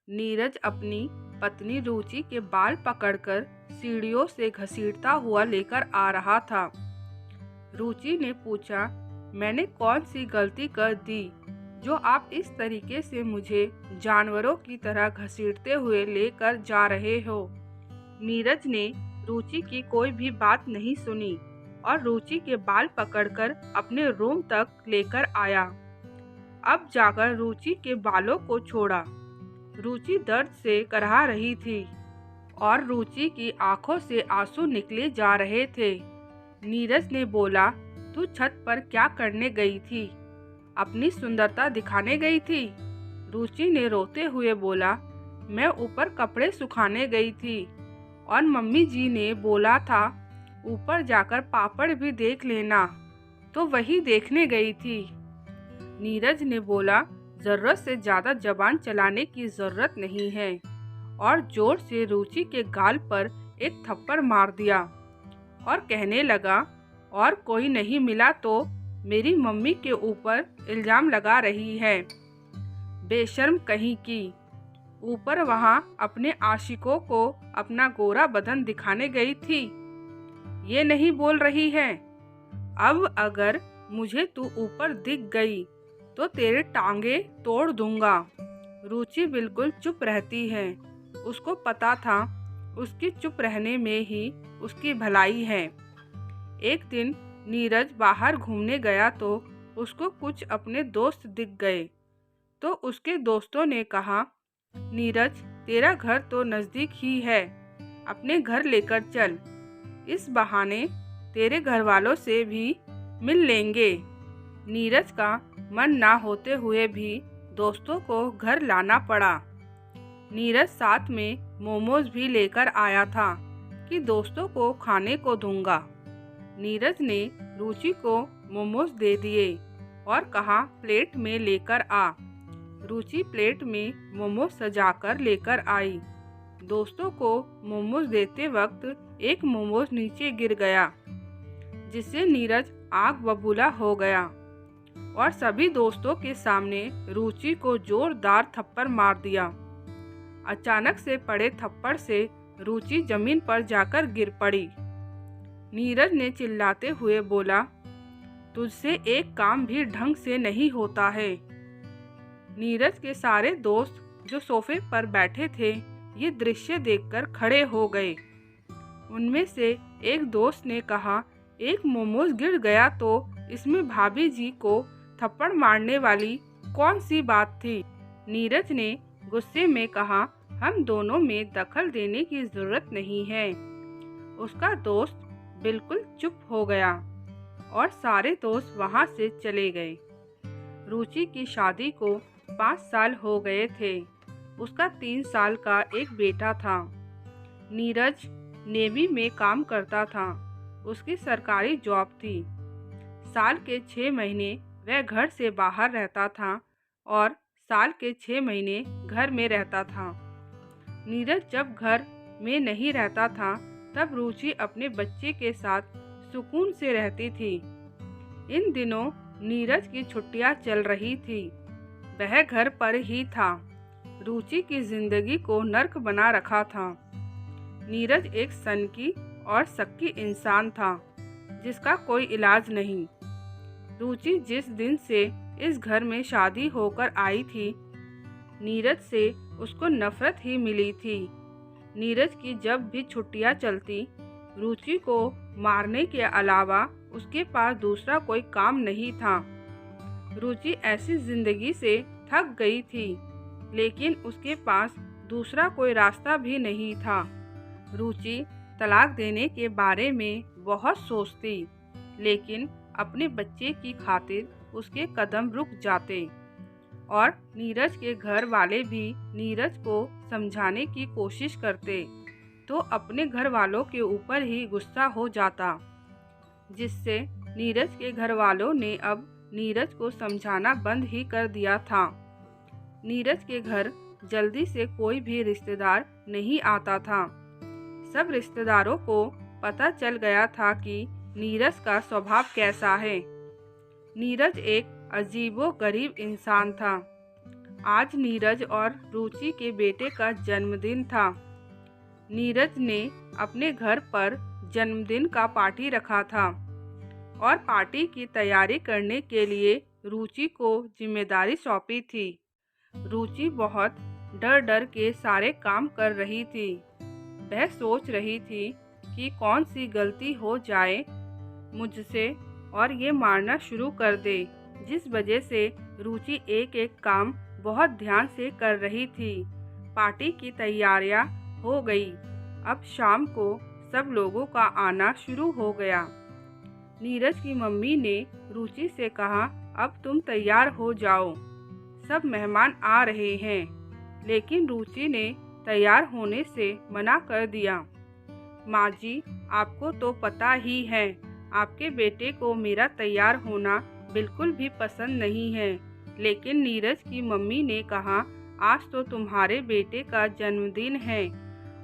नीरज अपनी पत्नी रुचि के बाल पकड़कर सीढ़ियों से घसीटता हुआ लेकर आ रहा था। रुचि ने पूछा, मैंने कौन सी गलती कर दी जो आप इस तरीके से मुझे जानवरों की तरह घसीटते हुए लेकर जा रहे हो? नीरज ने रुचि की कोई भी बात नहीं सुनी और रुचि के बाल पकड़कर अपने रूम तक लेकर आया। अब जाकर रुचि के बालों को छोड़ा। रुचि दर्द से कराह रही थी और रुचि की आंखों से आंसू निकले जा रहे थे। नीरज ने बोला, तू छत पर क्या करने गई थी? अपनी सुंदरता दिखाने गई थी? रुचि ने रोते हुए बोला, मैं ऊपर कपड़े सुखाने गई थी और मम्मी जी ने बोला था ऊपर जाकर पापड़ भी देख लेना, तो वही देखने गई थी। नीरज ने बोला, ज़रूरत से ज़्यादा जबान चलाने की ज़रूरत नहीं है, और ज़ोर से रुचि के गाल पर एक थप्पड़ मार दिया और कहने लगा, और कोई नहीं मिला तो मेरी मम्मी के ऊपर इल्ज़ाम लगा रही है, बेशर्म कहीं की। ऊपर वहाँ अपने आशिकों को अपना गोरा बदन दिखाने गई थी, ये नहीं बोल रही है। अब अगर मुझे तू ऊपर दिख गई तो तेरे टांगे तोड़ दूंगा। रुचि बिल्कुल चुप रहती है। उसको पता था उसकी चुप रहने में ही उसकी भलाई है। एक दिन नीरज बाहर घूमने गया तो उसको कुछ अपने दोस्त दिख गए। तो उसके दोस्तों ने कहा, नीरज तेरा घर तो नज़दीक ही है, अपने घर लेकर चल, इस बहाने तेरे घर वालों से भी मिल लेंगे। नीरज का मन ना होते हुए भी दोस्तों को घर लाना पड़ा। नीरज साथ में मोमोज भी लेकर आया था कि दोस्तों को खाने को दूंगा। नीरज ने रुचि को मोमोज दे दिए और कहा, प्लेट में लेकर आ। रुचि प्लेट में मोमोज सजाकर लेकर आई। दोस्तों को मोमोज देते वक्त एक मोमोज नीचे गिर गया, जिससे नीरज आग बबूला हो गया और सभी दोस्तों के सामने रुचि को जोरदार थप्पड़ मार दिया। अचानक से पड़े थप्पड़ से रुचि जमीन पर जाकर गिर पड़ी। नीरज ने चिल्लाते हुए बोला, तुझसे एक काम भी ढंग से नहीं होता है। नीरज के सारे दोस्त जो सोफे पर बैठे थे ये दृश्य देखकर खड़े हो गए। उनमें से एक दोस्त ने कहा, एक मोमोज गिर गया तो इसमें भाभी जी को थप्पड़ मारने वाली कौन सी बात थी? नीरज ने गुस्से में कहा, हम दोनों में दखल देने की जरूरत नहीं है। उसका दोस्त बिल्कुल चुप हो गया और सारे दोस्त वहां से चले गए। रुचि की शादी को 5 साल हो गए थे। उसका 3 साल का एक बेटा था। नीरज नेवी में काम करता था। उसकी सरकारी जॉब थी। साल के 6 महीने वह घर से बाहर रहता था और साल के 6 महीने घर में रहता था। नीरज जब घर में नहीं रहता था तब रुचि अपने बच्चे के साथ सुकून से रहती थी। इन दिनों नीरज की छुट्टियां चल रही थी। वह घर पर ही था। रुचि की जिंदगी को नर्क बना रखा था। नीरज एक सनकी और शक्की इंसान था जिसका कोई इलाज नहीं। रुचि जिस दिन से इस घर में शादी होकर आई थी, नीरज से उसको नफरत ही मिली थी। नीरज की जब भी छुट्टियां चलती, रुचि को मारने के अलावा उसके पास दूसरा कोई काम नहीं था। रुचि ऐसी जिंदगी से थक गई थी, लेकिन उसके पास दूसरा कोई रास्ता भी नहीं था। रुचि तलाक देने के बारे में बहुत सोचती, लेकिन अपने बच्चे की खातिर उसके कदम रुक जाते और नीरज के घर वाले भी नीरज को समझाने की कोशिश करते तो अपने घर वालों के ऊपर ही गुस्सा हो जाता, जिससे नीरज के घर वालों ने अब नीरज को समझाना बंद ही कर दिया था। नीरज के घर जल्दी से कोई भी रिश्तेदार नहीं आता था। सब रिश्तेदारों को पता चल गया था कि नीरज का स्वभाव कैसा है। नीरज एक अजीबो गरीब इंसान था। आज नीरज और रुचि के बेटे का जन्मदिन था। नीरज ने अपने घर पर जन्मदिन का पार्टी रखा था और पार्टी की तैयारी करने के लिए रुचि को जिम्मेदारी सौंपी थी। रुचि बहुत डर डर के सारे काम कर रही थी। वह सोच रही थी कि कौन सी गलती हो जाए मुझसे और ये मारना शुरू कर दे, जिस वजह से रुचि एक एक काम बहुत ध्यान से कर रही थी। पार्टी की तैयारियां हो गई। अब शाम को सब लोगों का आना शुरू हो गया। नीरज की मम्मी ने रुचि से कहा, अब तुम तैयार हो जाओ, सब मेहमान आ रहे हैं। लेकिन रुचि ने तैयार होने से मना कर दिया। माँ जी, आपको तो पता ही है, आपके बेटे को मेरा तैयार होना बिल्कुल भी पसंद नहीं है। लेकिन नीरज की मम्मी ने कहा, आज तो तुम्हारे बेटे का जन्मदिन है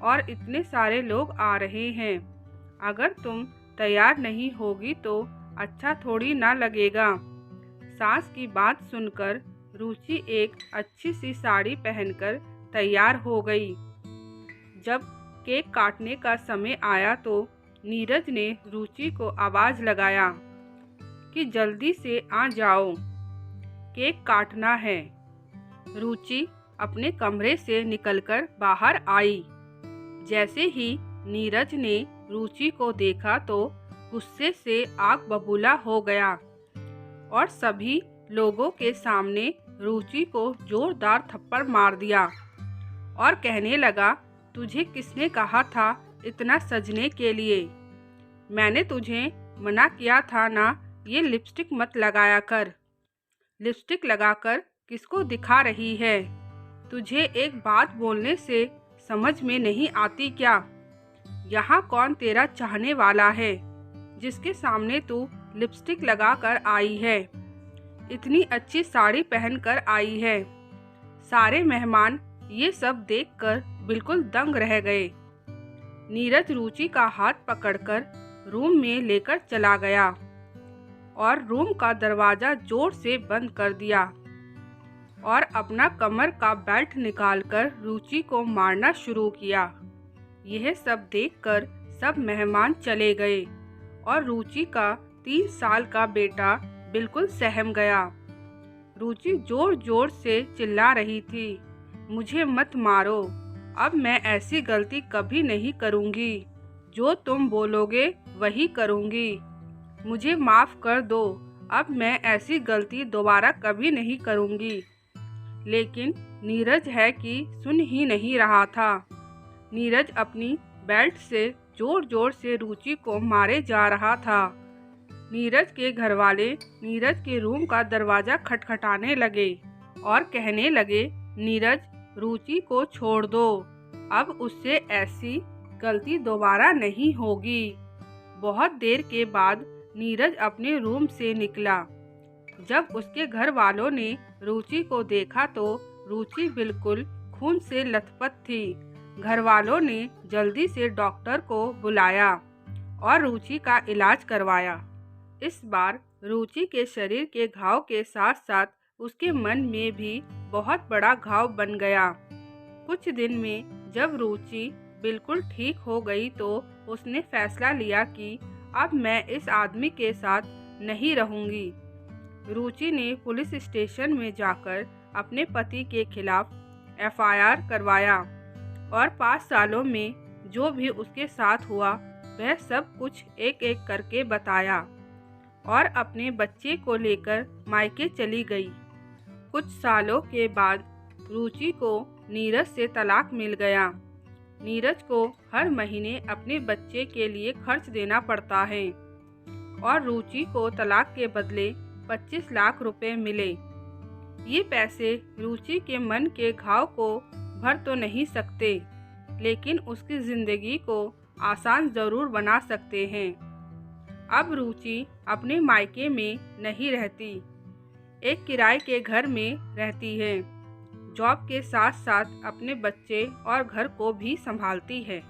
और इतने सारे लोग आ रहे हैं। अगर तुम तैयार नहीं होगी तो अच्छा थोड़ी ना लगेगा। सास की बात सुनकर रुचि एक अच्छी सी साड़ी पहनकर तैयार हो गई। जब केक काटने का समय आया तो नीरज ने रुचि को आवाज़ लगाया कि जल्दी से आ जाओ, केक काटना है। रुचि अपने कमरे से निकलकर बाहर आई। जैसे ही नीरज ने रुचि को देखा तो गुस्से से आग बबूला हो गया और सभी लोगों के सामने रुचि को जोरदार थप्पड़ मार दिया और कहने लगा, तुझे किसने कहा था इतना सजने के लिए? मैंने तुझे मना किया था ना, ये लिपस्टिक मत लगाया कर। लिपस्टिक लगाकर किसको दिखा रही है? तुझे एक बात बोलने से समझ में नहीं आती क्या? यहाँ कौन तेरा चाहने वाला है जिसके सामने तू लिपस्टिक लगाकर आई है? इतनी अच्छी साड़ी पहनकर आई है। सारे मेहमान ये सब देखकर बिल्कुल दंग रह गए। नीरज रुचि का हाथ पकड़कर रूम में लेकर चला गया और रूम का दरवाज़ा जोर से बंद कर दिया और अपना कमर का बेल्ट निकालकर रुचि को मारना शुरू किया। यह सब देखकर सब मेहमान चले गए और रुचि का 3 साल का बेटा बिल्कुल सहम गया। रुचि जोर जोर से चिल्ला रही थी, मुझे मत मारो, अब मैं ऐसी गलती कभी नहीं करूँगी। जो तुम बोलोगे वही करूँगी। मुझे माफ़ कर दो, अब मैं ऐसी गलती दोबारा कभी नहीं करूँगी। लेकिन नीरज है कि सुन ही नहीं रहा था। नीरज अपनी बेल्ट से जोर जोर से रुचि को मारे जा रहा था। नीरज के घरवाले नीरज के रूम का दरवाज़ा खटखटाने लगे और कहने लगे, नीरज, रुचि को छोड़ दो, अब उससे ऐसी गलती दोबारा नहीं होगी। बहुत देर के बाद नीरज अपने रूम से निकला। जब उसके घर वालों ने रुचि को देखा तो रुचि बिल्कुल खून से लथपथ थी। घर वालों ने जल्दी से डॉक्टर को बुलाया और रुचि का इलाज करवाया। इस बार रुचि के शरीर के घाव के साथ साथ उसके मन में भी बहुत बड़ा घाव बन गया। कुछ दिन में जब रुचि बिल्कुल ठीक हो गई तो उसने फैसला लिया कि अब मैं इस आदमी के साथ नहीं रहूंगी। रुचि ने पुलिस स्टेशन में जाकर अपने पति के खिलाफ FIR करवाया और 5 सालों में जो भी उसके साथ हुआ वह सब कुछ एक एक करके बताया और अपने बच्चे को लेकर मायके चली गई। कुछ सालों के बाद रुचि को नीरज से तलाक मिल गया। नीरज को हर महीने अपने बच्चे के लिए खर्च देना पड़ता है और रुचि को तलाक के बदले 25 लाख रुपए मिले। ये पैसे रुचि के मन के घाव को भर तो नहीं सकते, लेकिन उसकी ज़िंदगी को आसान ज़रूर बना सकते हैं। अब रुचि अपने मायके में नहीं रहती, एक किराए के घर में रहती है। जॉब के साथ साथ अपने बच्चे और घर को भी संभालती है।